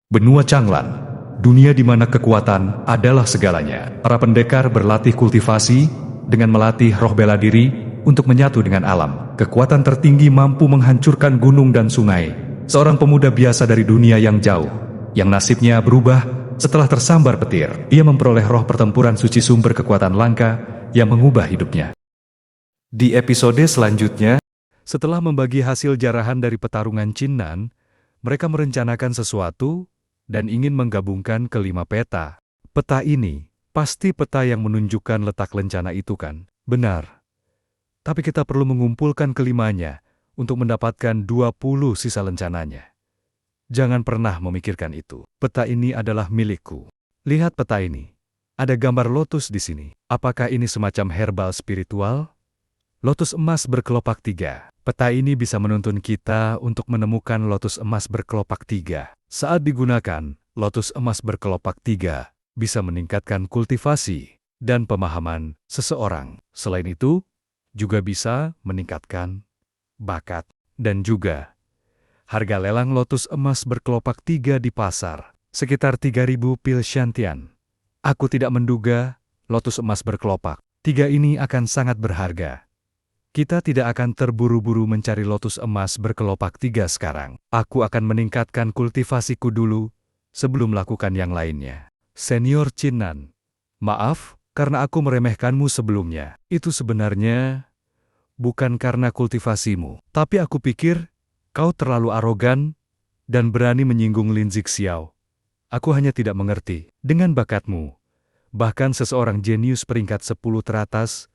Benua Changlan, dunia di mana kekuatan adalah segalanya. Para pendekar berlatih kultivasi dengan melatih roh bela diri untuk menyatu dengan alam. Kekuatan tertinggi mampu menghancurkan gunung dan sungai. Seorang pemuda biasa dari dunia yang jauh, yang nasibnya berubah setelah tersambar petir. Ia memperoleh roh pertempuran suci, sumber kekuatan langka yang mengubah hidupnya. Di episode selanjutnya, setelah membagi hasil jarahan dari pertarungan Qinnan, mereka merencanakan sesuatu dan ingin menggabungkan kelima peta. Peta ini pasti peta yang menunjukkan letak lencana itu, kan? Benar. Tapi kita perlu mengumpulkan kelimanya untuk mendapatkan 20 sisa lencananya. Jangan pernah memikirkan itu. Peta ini adalah milikku. Lihat peta ini. Ada gambar lotus di sini. Apakah ini semacam herbal spiritual? Lotus emas berkelopak 3. Peta ini bisa menuntun kita untuk menemukan lotus emas berkelopak 3. Saat digunakan, lotus emas berkelopak 3 bisa meningkatkan kultivasi dan pemahaman seseorang. Selain itu, juga bisa meningkatkan bakat. Dan juga, harga lelang lotus emas berkelopak 3 di pasar, sekitar 3.000 pil Shantian. Aku tidak menduga lotus emas berkelopak 3 ini akan sangat berharga. Kita tidak akan terburu-buru mencari lotus emas berkelopak 3 sekarang. Aku akan meningkatkan kultivasiku dulu, sebelum melakukan yang lainnya. Senior Qinnan, maaf, karena aku meremehkanmu sebelumnya. Itu sebenarnya bukan karena kultivasimu, tapi aku pikir kau terlalu arogan dan berani menyinggung Lin Zixiao. Aku hanya tidak mengerti. Dengan bakatmu, bahkan seseorang jenius peringkat 10 teratas,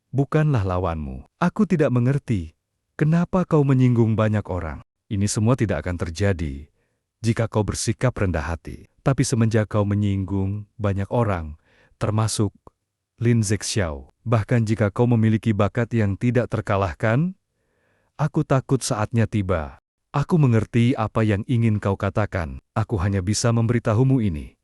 bukanlah lawanmu. Aku tidak mengerti kenapa kau menyinggung banyak orang. Ini semua tidak akan terjadi jika kau bersikap rendah hati. Tapi semenjak kau menyinggung banyak orang, termasuk Lin Zixiao, bahkan jika kau memiliki bakat yang tidak terkalahkan, aku takut saatnya tiba. Aku mengerti apa yang ingin kau katakan. Aku hanya bisa memberitahumu ini.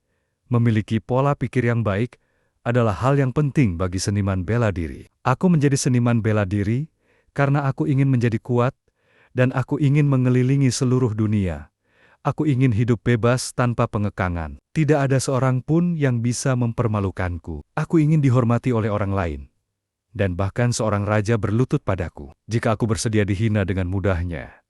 Memiliki pola pikir yang baik adalah hal yang penting bagi seniman bela diri. Aku menjadi seniman bela diri karena aku ingin menjadi kuat dan aku ingin mengelilingi seluruh dunia. Aku ingin hidup bebas tanpa pengekangan. Tidak ada seorang pun yang bisa mempermalukanku. Aku ingin dihormati oleh orang lain. Dan bahkan seorang raja berlutut padaku. Jika aku bersedia dihina dengan mudahnya,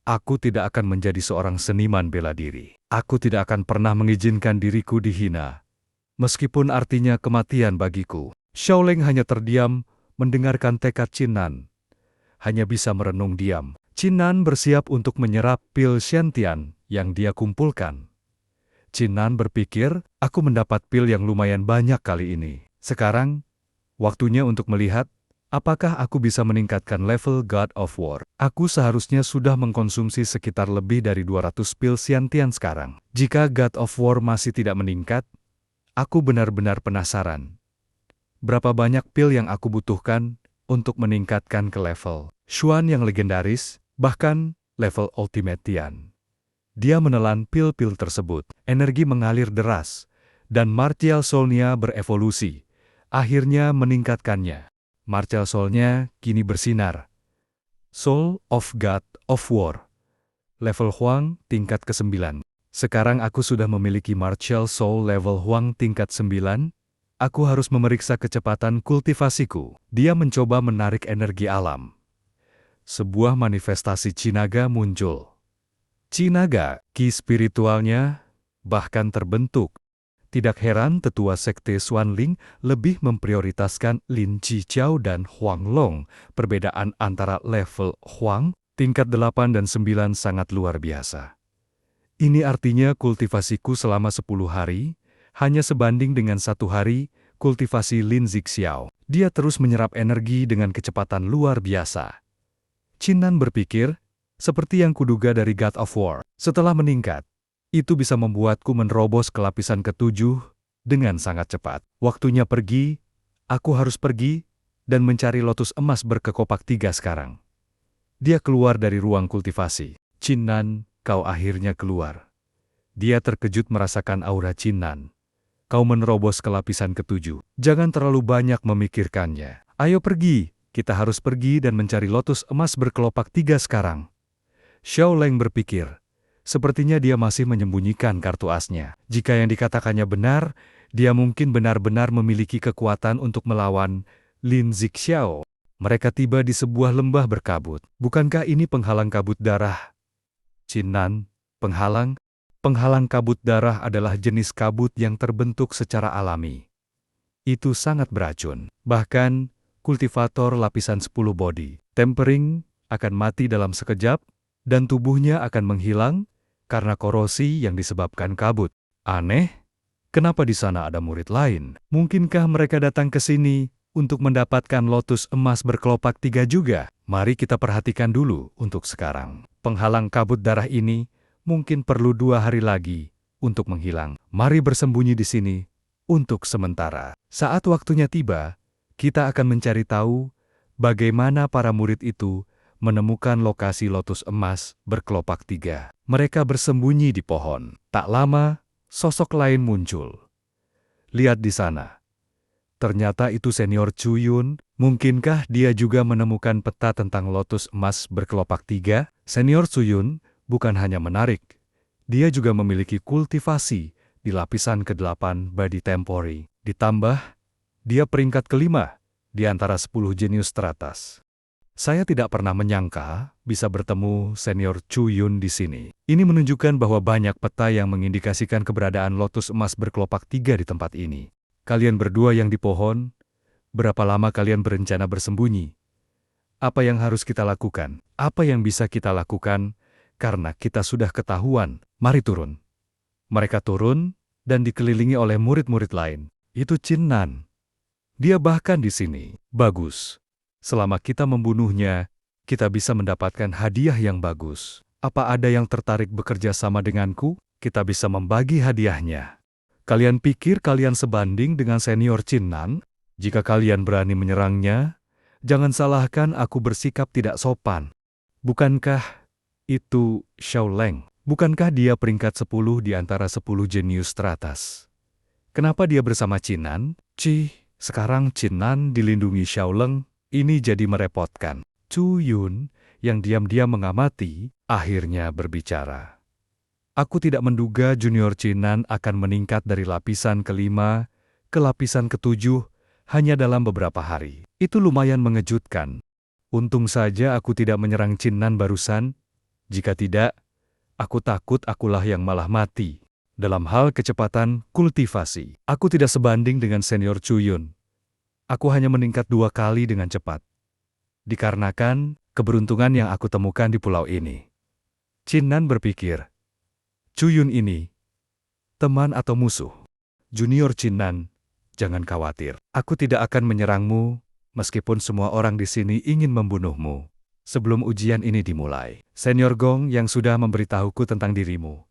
aku tidak akan menjadi seorang seniman bela diri. Aku tidak akan pernah mengizinkan diriku dihina, meskipun artinya kematian bagiku. Xiaoleng hanya terdiam, mendengarkan tekad Qinnan. Hanya bisa merenung diam. Qinnan bersiap untuk menyerap pil Shantian yang dia kumpulkan. Qinnan berpikir, aku mendapat pil yang lumayan banyak kali ini. Sekarang, waktunya untuk melihat apakah aku bisa meningkatkan level God of War. Aku seharusnya sudah mengkonsumsi sekitar lebih dari 200 pil Shantian sekarang. Jika God of War masih tidak meningkat, aku benar-benar penasaran. Berapa banyak pil yang aku butuhkan untuk meningkatkan ke level Xuan yang legendaris, bahkan level Ultimate Tian. Dia menelan pil-pil tersebut. Energi mengalir deras, dan martial soul-nya berevolusi. Akhirnya meningkatkannya. Martial soul-nya kini bersinar. Soul of God of War. Level Huang tingkat ke-9. Sekarang aku sudah memiliki martial soul level Huang tingkat 9. Aku harus memeriksa kecepatan kultivasiku. Dia mencoba menarik energi alam. Sebuah manifestasi Qinaga muncul. Qinaga, ki spiritualnya, bahkan terbentuk. Tidak heran tetua sekte Xuanling lebih memprioritaskan Lin Zixiao dan Huang Long. Perbedaan antara level Huang, tingkat 8 dan 9 sangat luar biasa. Ini artinya kultivasiku selama 10 hari, hanya sebanding dengan 1 hari kultivasi Lin Zixiao. Dia terus menyerap energi dengan kecepatan luar biasa. Qinnan berpikir, seperti yang kuduga dari God of War. Setelah meningkat, itu bisa membuatku menerobos ke lapisan ke-7 dengan sangat cepat. Waktunya pergi, aku harus pergi dan mencari lotus emas berkelopak 3 sekarang. Dia keluar dari ruang kultivasi. Qinnan, kau akhirnya keluar. Dia terkejut merasakan aura Qinnan. Kau menerobos ke lapisan ke-7. Jangan terlalu banyak memikirkannya. Ayo pergi, kita harus pergi dan mencari lotus emas berkelopak 3 sekarang. Xiaoleng berpikir, Sepertinya dia masih menyembunyikan kartu asnya. Jika yang dikatakannya benar, dia mungkin benar-benar memiliki kekuatan untuk melawan Lin Zixiao. Mereka tiba di sebuah lembah berkabut. Bukankah ini penghalang kabut darah? Qin Nan, penghalang? Penghalang kabut darah adalah jenis kabut yang terbentuk secara alami. Itu sangat beracun. Bahkan, kultivator lapisan 10 body tempering akan mati dalam sekejap, dan tubuhnya akan menghilang karena korosi yang disebabkan kabut. Aneh, kenapa di sana ada murid lain? Mungkinkah mereka datang ke sini untuk mendapatkan lotus emas berkelopak 3 juga? Mari kita perhatikan dulu untuk sekarang. Penghalang kabut darah ini mungkin perlu 2 hari lagi untuk menghilang. Mari bersembunyi di sini untuk sementara. Saat waktunya tiba, kita akan mencari tahu bagaimana para murid itu menemukan lokasi lotus emas berkelopak 3. Mereka bersembunyi di pohon. Tak lama, sosok lain muncul. Lihat di sana. Ternyata itu senior Chu Yun. Mungkinkah dia juga menemukan peta tentang lotus emas berkelopak 3? Senior Chu Yun bukan hanya menarik. Dia juga memiliki kultivasi di lapisan ke-8 body tempori. Ditambah, dia peringkat kelima di antara 10 jenius teratas. Saya tidak pernah menyangka bisa bertemu senior Chu Yun di sini. Ini menunjukkan bahwa banyak peta yang mengindikasikan keberadaan lotus emas berkelopak 3 di tempat ini. Kalian berdua yang di pohon, berapa lama kalian berencana bersembunyi? Apa yang harus kita lakukan? Apa yang bisa kita lakukan? Karena kita sudah ketahuan, mari turun. Mereka turun dan dikelilingi oleh murid-murid lain. Itu Qin Nan. Dia bahkan di sini. Bagus. Selama kita membunuhnya, kita bisa mendapatkan hadiah yang bagus. Apa ada yang tertarik bekerja sama denganku? Kita bisa membagi hadiahnya. Kalian pikir kalian sebanding dengan senior Qin Nan? Jika kalian berani menyerangnya, jangan salahkan aku bersikap tidak sopan. Bukankah itu Xiao Leng? Bukankah dia peringkat 10 di antara 10 jenius teratas? Kenapa dia bersama Qin Nan? Sekarang Qin Nan dilindungi Xiao Leng. Ini jadi merepotkan. Chu Yun, yang diam-diam mengamati, akhirnya berbicara. Aku tidak menduga junior Qin Nan akan meningkat dari lapisan ke-5 ke lapisan ke-7 hanya dalam beberapa hari. Itu lumayan mengejutkan. Untung saja aku tidak menyerang Qin Nan barusan. Jika tidak, aku takut akulah yang malah mati. Dalam hal kecepatan kultivasi, aku tidak sebanding dengan senior Chu Yun. Aku hanya meningkat 2 kali dengan cepat. Dikarenakan keberuntungan yang aku temukan di pulau ini. Qin Nan berpikir, Chu Yun ini, teman atau musuh? Junior Qin Nan, jangan khawatir. Aku tidak akan menyerangmu, meskipun semua orang di sini ingin membunuhmu. Sebelum ujian ini dimulai, Senior Gong yang sudah memberitahuku tentang dirimu,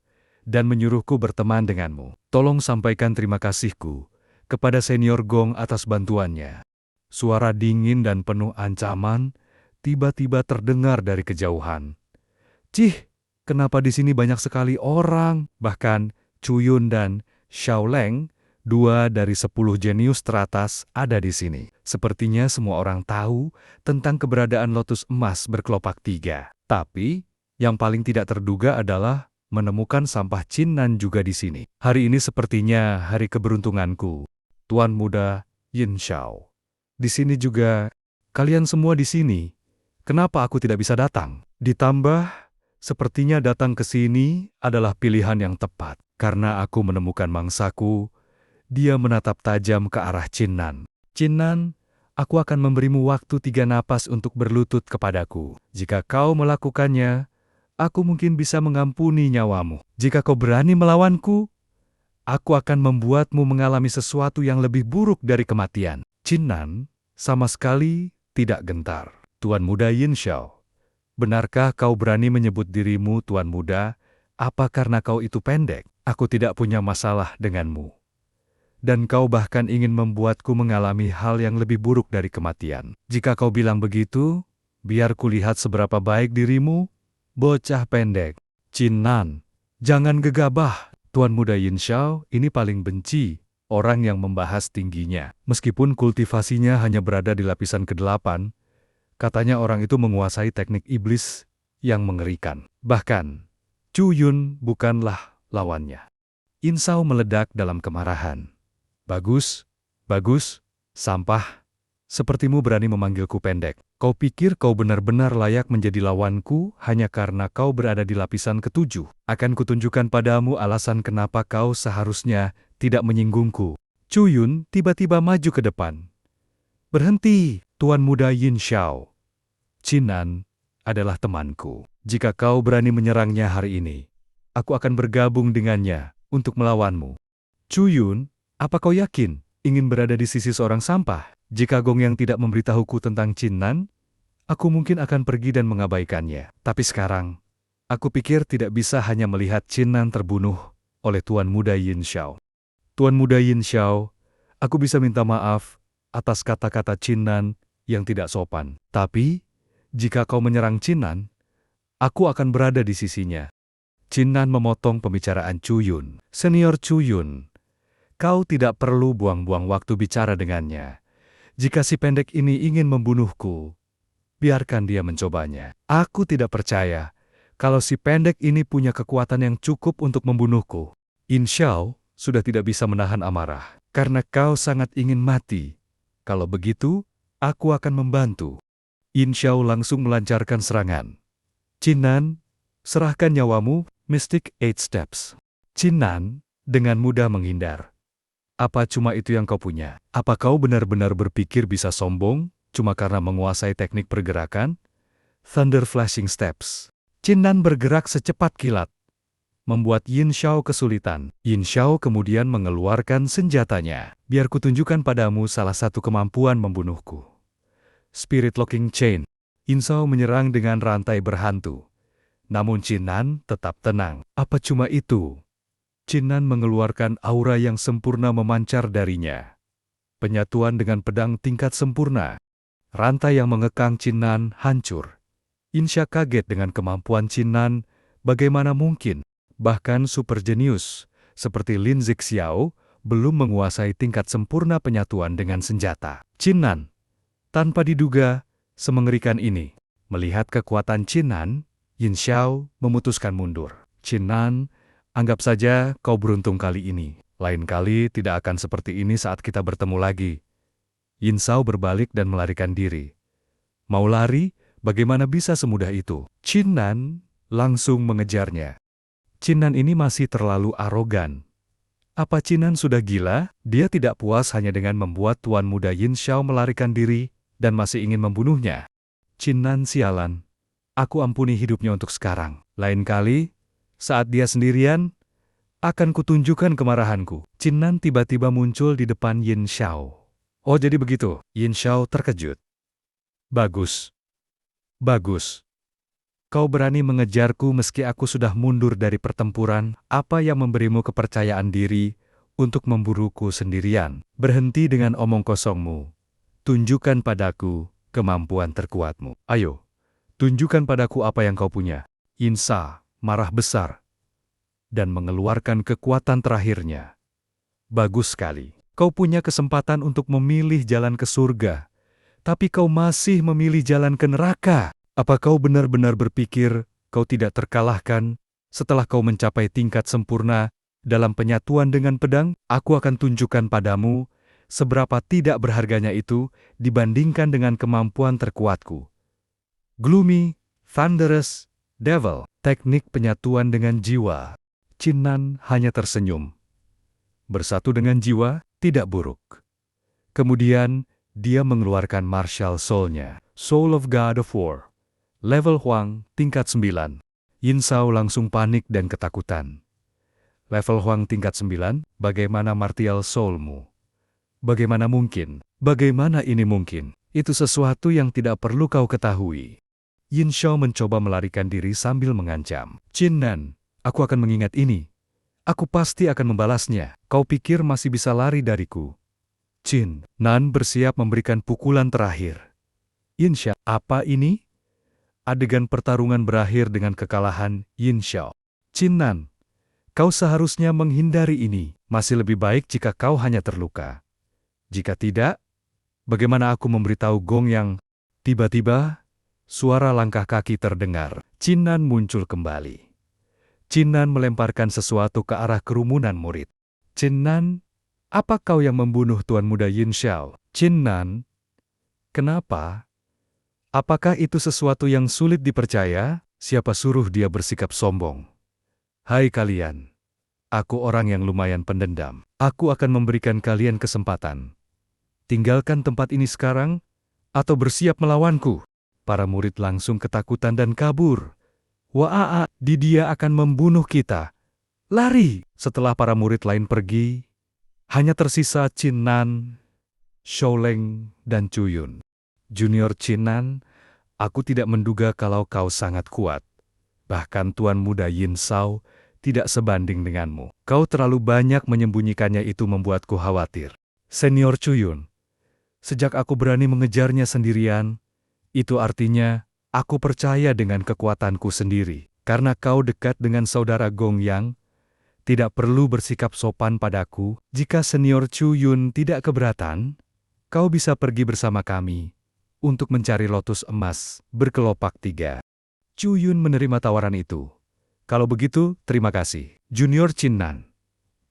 dan menyuruhku berteman denganmu. Tolong sampaikan terima kasihku kepada Senior Gong atas bantuannya. Suara dingin dan penuh ancaman tiba-tiba terdengar dari kejauhan. Kenapa di sini banyak sekali orang? Bahkan Chu Yun dan Xiao Leng, 2 dari 10 jenius teratas, ada di sini. Sepertinya semua orang tahu tentang keberadaan lotus emas berkelopak 3. Tapi, yang paling tidak terduga adalah menemukan sampah Qin Nan juga di sini. Hari ini sepertinya hari keberuntunganku. Tuan Muda Yin Xiao. Di sini juga, kalian semua di sini. Kenapa aku tidak bisa datang? Ditambah, sepertinya datang ke sini adalah pilihan yang tepat. Karena aku menemukan mangsaku, dia menatap tajam ke arah Qin Nan. Qin Nan, aku akan memberimu waktu 3 napas untuk berlutut kepadaku. Jika kau melakukannya, aku mungkin bisa mengampuni nyawamu. Jika kau berani melawanku, aku akan membuatmu mengalami sesuatu yang lebih buruk dari kematian. Qin Nan sama sekali tidak gentar. Tuan Muda Yin Xiao, benarkah kau berani menyebut dirimu Tuan Muda? Apa karena kau itu pendek? Aku tidak punya masalah denganmu. Dan kau bahkan ingin membuatku mengalami hal yang lebih buruk dari kematian. Jika kau bilang begitu, biar kulihat seberapa baik dirimu, bocah pendek. Qin Nan, jangan gegabah. Tuan Muda Yin Xiao ini paling benci orang yang membahas tingginya. Meskipun kultivasinya hanya berada di lapisan ke-8, katanya orang itu menguasai teknik iblis yang mengerikan. Bahkan, Chu Yun bukanlah lawannya. Yin Shao meledak dalam kemarahan. Bagus, bagus, sampah. Sepertimu berani memanggilku pendek. Kau pikir kau benar-benar layak menjadi lawanku hanya karena kau berada di lapisan ketujuh. Akan kutunjukkan padamu alasan kenapa kau seharusnya tidak menyinggungku. Chu Yun tiba-tiba maju ke depan. Berhenti, Tuan Muda Yin Shao. Qin Nan adalah temanku. Jika kau berani menyerangnya hari ini, aku akan bergabung dengannya untuk melawanmu. Chu Yun, apa kau yakin ingin berada di sisi seorang sampah? Jika Gong yang tidak memberitahuku tentang Qin Nan, aku mungkin akan pergi dan mengabaikannya. Tapi sekarang, aku pikir tidak bisa hanya melihat Qin Nan terbunuh oleh Tuan Muda Yin Shao. Tuan Muda Yin Shao, aku bisa minta maaf atas kata-kata Qin Nan yang tidak sopan. Tapi, jika kau menyerang Qin Nan, aku akan berada di sisinya. Qin Nan memotong pembicaraan Chu Yun. Senior Chu Yun, kau tidak perlu buang-buang waktu bicara dengannya. Jika si pendek ini ingin membunuhku, biarkan dia mencobanya. Aku tidak percaya kalau si pendek ini punya kekuatan yang cukup untuk membunuhku. Yin Shao sudah tidak bisa menahan amarah. Karena kau sangat ingin mati. Kalau begitu, aku akan membantu. Yin Shao langsung melancarkan serangan. Qin Nan, serahkan nyawamu, Mystic Eight Steps. Qin Nan dengan mudah menghindar. Apa cuma itu yang kau punya? Apa kau benar-benar berpikir bisa sombong cuma karena menguasai teknik pergerakan? Thunder Flashing Steps. Qin Nan bergerak secepat kilat, membuat Yin Shao kesulitan. Yin Shao kemudian mengeluarkan senjatanya. Biar kutunjukkan padamu salah satu kemampuan membunuhku. Spirit Locking Chain. Yin Shao menyerang dengan rantai berhantu. Namun Qin Nan tetap tenang. Apa cuma itu? Qin Nan mengeluarkan aura yang sempurna memancar darinya. Penyatuan dengan pedang tingkat sempurna. Rantai yang mengekang Qin Nan hancur. Yin Shao kaget dengan kemampuan Qin Nan. Bagaimana mungkin? Bahkan super jenius seperti Lin Zixiao belum menguasai tingkat sempurna penyatuan dengan senjata. Qin Nan, tanpa diduga, semengerikan ini. Melihat kekuatan Qin Nan, Yin Shao memutuskan mundur. Qin Nan, anggap saja kau beruntung kali ini. Lain kali tidak akan seperti ini saat kita bertemu lagi. Yin Shao berbalik dan melarikan diri. Mau lari? Bagaimana bisa semudah itu? Qin Nan langsung mengejarnya. Qin Nan ini masih terlalu arogan. Apa Qin Nan sudah gila? Dia tidak puas hanya dengan membuat Tuan Muda Yin Shao melarikan diri dan masih ingin membunuhnya. Qin Nan sialan. Aku ampuni hidupnya untuk sekarang. Lain kali, saat dia sendirian, akan kutunjukkan kemarahanku. Qin Nan tiba-tiba muncul di depan Yin Shao. Oh jadi begitu? Yin Shao terkejut. Bagus. Bagus. Kau berani mengejarku meski aku sudah mundur dari pertempuran. Apa yang memberimu kepercayaan diri untuk memburuku sendirian? Berhenti dengan omong kosongmu. Tunjukkan padaku kemampuan terkuatmu. Ayo, tunjukkan padaku apa yang kau punya. Yin Shao marah besar dan mengeluarkan kekuatan terakhirnya. Bagus sekali. Kau punya kesempatan untuk memilih jalan ke surga, tapi kau masih memilih jalan ke neraka. Apa kau benar-benar berpikir kau tidak terkalahkan setelah kau mencapai tingkat sempurna dalam penyatuan dengan pedang? Aku akan tunjukkan padamu seberapa tidak berharganya itu dibandingkan dengan kemampuan terkuatku. Gloomy, Thunderous, Devil. Teknik penyatuan dengan jiwa. Qin Nan hanya tersenyum. Bersatu dengan jiwa, tidak buruk. Kemudian, dia mengeluarkan martial soul-nya. Soul of God of War. Level Huang, tingkat 9. Yin Shao langsung panik dan ketakutan. Level Huang tingkat 9, bagaimana martial soul-mu? Bagaimana mungkin? Bagaimana ini mungkin? Itu sesuatu yang tidak perlu kau ketahui. Yin Shao mencoba melarikan diri sambil mengancam. Qin Nan, aku akan mengingat ini. Aku pasti akan membalasnya. Kau pikir masih bisa lari dariku? Qin Nan bersiap memberikan pukulan terakhir. Yin Shao, apa ini? Adegan pertarungan berakhir dengan kekalahan Yin Shao. Qin Nan, kau seharusnya menghindari ini. Masih lebih baik jika kau hanya terluka. Jika tidak, bagaimana aku memberitahu Gong yang... Tiba-tiba, suara langkah kaki terdengar. Qin Nan muncul kembali. Chin Nan melemparkan sesuatu ke arah kerumunan murid. Chin Nan, apa kau yang membunuh Tuan Muda Yin Xiao? Chin Nan, kenapa? Apakah itu sesuatu yang sulit dipercaya? Siapa suruh dia bersikap sombong? Hai kalian, aku orang yang lumayan pendendam. Aku akan memberikan kalian kesempatan. Tinggalkan tempat ini sekarang, atau bersiap melawanku. Para murid langsung ketakutan dan kabur. Wah, dia akan membunuh kita. Lari! Setelah para murid lain pergi, hanya tersisa Chin Nan, Xiaoleng, dan Cuyun. Junior Chin Nan, aku tidak menduga kalau kau sangat kuat. Bahkan Tuan Muda Yin Xiao tidak sebanding denganmu. Kau terlalu banyak menyembunyikannya, itu membuatku khawatir. Senior Cuyun, sejak aku berani mengejarnya sendirian, itu artinya aku percaya dengan kekuatanku sendiri. Karena kau dekat dengan saudara Gong Yang, tidak perlu bersikap sopan padaku. Jika Senior Cuyun tidak keberatan, kau bisa pergi bersama kami untuk mencari lotus emas berkelopak 3. Cuyun menerima tawaran itu. Kalau begitu, terima kasih. Junior Chin Nan.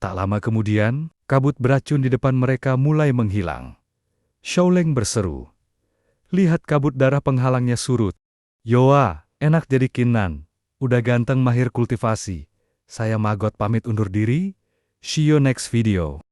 Tak lama kemudian, kabut beracun di depan mereka mulai menghilang. Xiaoleng berseru. Lihat kabut darah penghalangnya surut. Yoa, enak jadi Chin Nan. Udah ganteng mahir kultivasi. Saya Magot pamit undur diri. See you next video.